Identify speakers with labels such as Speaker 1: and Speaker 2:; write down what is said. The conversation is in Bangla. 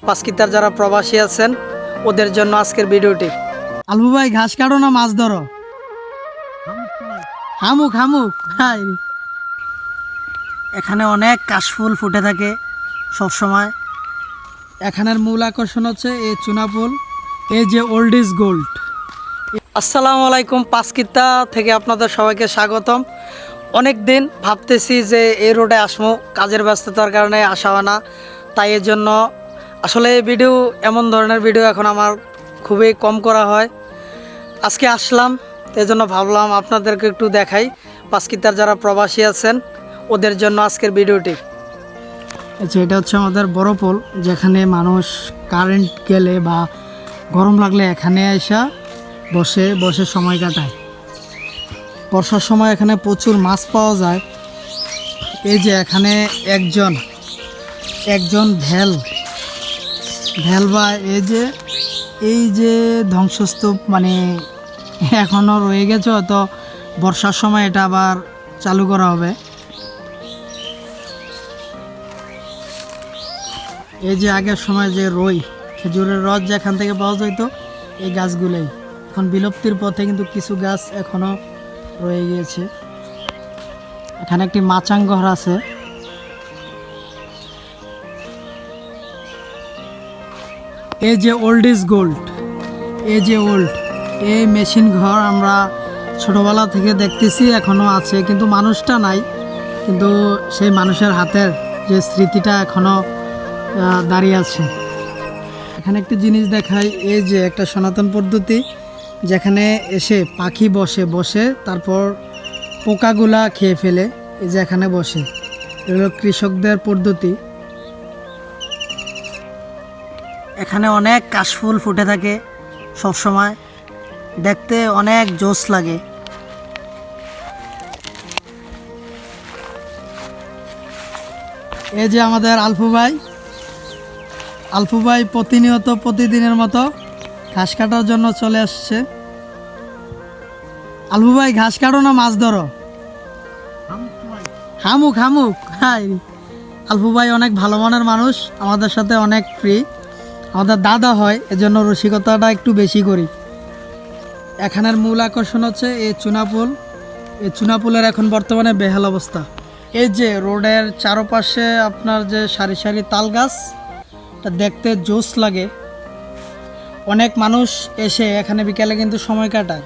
Speaker 1: পাঁচকিতার যারা প্রবাসী আছেন ওদের জন্য আজকের ভিডিওটি। আলবু ভাই ঘাস কাটো না মাছ ধরো? হামুক হামুক। হাই, এখানে অনেক কাশফুল ফুটে থাকে সব সময়। এখানের মূল আকর্ষণ হচ্ছে এই চুনা ফুল, এই যে ওল্ড ইজ গোল্ড। আসসালামু আলাইকুম, পাঁচকিতা থেকে আপনাদের সবাইকে স্বাগতম। অনেক দিন ভাবতেছি যে এই রোডে আসবো, কাজের ব্যস্ততার কারণে আসা হয় না, তাই এর জন্য আসলে এই ভিডিও, এমন ধরনের ভিডিও এখন আমার খুবই কম করা হয়। আজকে আসলাম, এই জন্য ভাবলাম আপনাদেরকে একটু দেখাই। পাঁচকিতার যারা প্রবাসী আছেন ওদের জন্য আজকের ভিডিওটি। আচ্ছা, এটা হচ্ছে আমাদের বড় পোল, যেখানে মানুষ কারেন্ট গেলে বা গরম লাগলে এখানে এসে বসে বসে সময় কাটায়। বর্ষার সময় এখানে প্রচুর মাছ পাওয়া যায়। এই যে এখানে একজন ভেল বা এই যে ধ্বংসস্তূপ মানে এখনও রয়ে গেছে, হয়তো বর্ষার সময় এটা আবার চালু করা হবে। এই যে আগের সময় যে খেজুরের রস যেখান থেকে পাওয়া যেত, এই গাছগুলোই এখন বিলুপ্তির পথে, কিন্তু কিছু গাছ এখনও রয়ে গিয়েছে। এখানে একটি মাচাং ঘর আছে। এই যে ওল্ড ইজ গোল্ড, এই মেশিন ঘর আমরা ছোটবেলা থেকে দেখতেছি, এখনও আছে, কিন্তু মানুষটা নাই। কিন্তু সেই মানুষের হাতের যে স্মৃতিটা এখনও দাঁড়িয়ে আছে। এখানে একটি জিনিস দেখাই, এই যে একটা সনাতন পদ্ধতি, যেখানে এসে পাখি বসে তারপর পোকাগুলা খেয়ে ফেলে। এই যে এখানে বসে, এগুলো কৃষকদের পদ্ধতি। এখানে অনেক কাশফুল ফুটে থাকে সব সময়, দেখতে অনেক জোশ লাগে। এই যে আমাদের আলফু ভাই প্রতিদিনের মতো ঘাস কাটার জন্য চলে আসছে। আলফু ভাই ঘাস কাটো না মাছ ধরো? হামুক হামুক। হাই, আলফু ভাই অনেক ভালো মনের মানুষ, আমাদের সাথে অনেক ফ্রি, আমাদের দাদা হয়, এজন্য রসিকতাটা একটু বেশি করি। এখানের মূল আকর্ষণ হচ্ছে এই চুনাপুলের এখন বর্তমানে বেহাল অবস্থা। এই যে রোডের চারপাশে আপনার যে সারি সারি তাল গাছ, এটা দেখতে জোশ লাগে। অনেক মানুষ এসে এখানে বিকেলে কিন্তু সময় কাটায়।